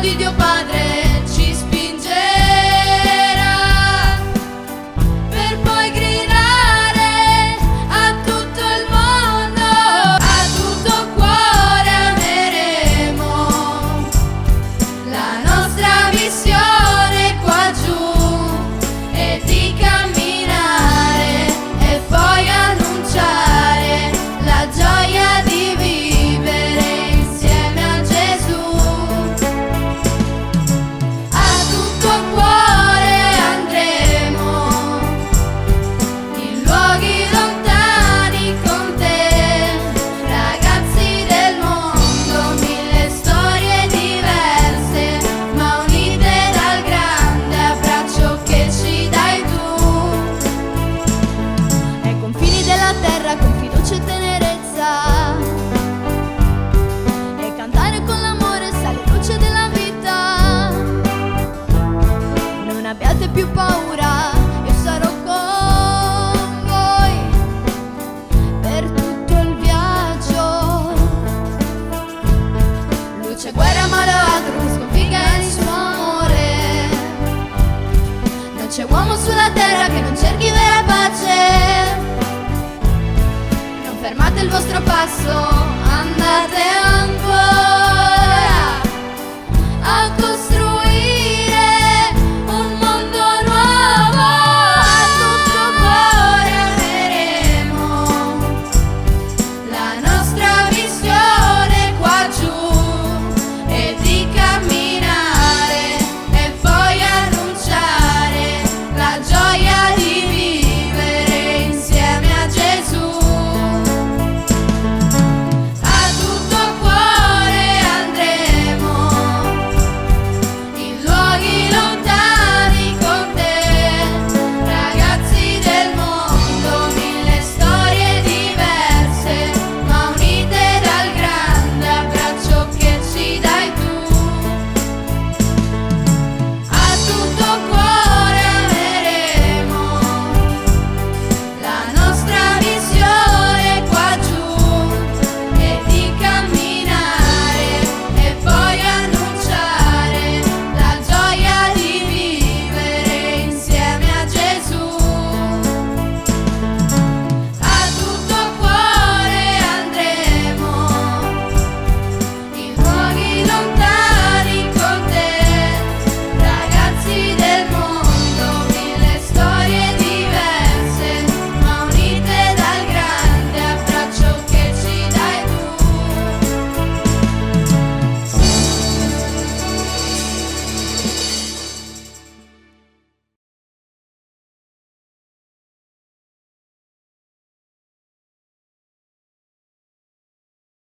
di Dio Padre ci spingerà per poi gridare a tutto il mondo, a tutto cuore ameremo la nostra missione qua giù, e di camminare e poi annunciare la gioia di vivere insieme a Gesù. A tutto cuore andremo in luoghi lontani con te, ragazzi del mondo, mille storie diverse, ma unite dal grande abbraccio che ci dai tu. Ai confini della terra con fiducia e tenerezza, e cantare con l'amore sale luce della vita. Non abbiate più paura, io sarò con voi per tutto il viaggio. Luce, guerra, male o altro che sconfigga il suo amore. Non c'è uomo sulla terra che non cerchi vera pace. Non fermate il vostro passo, andate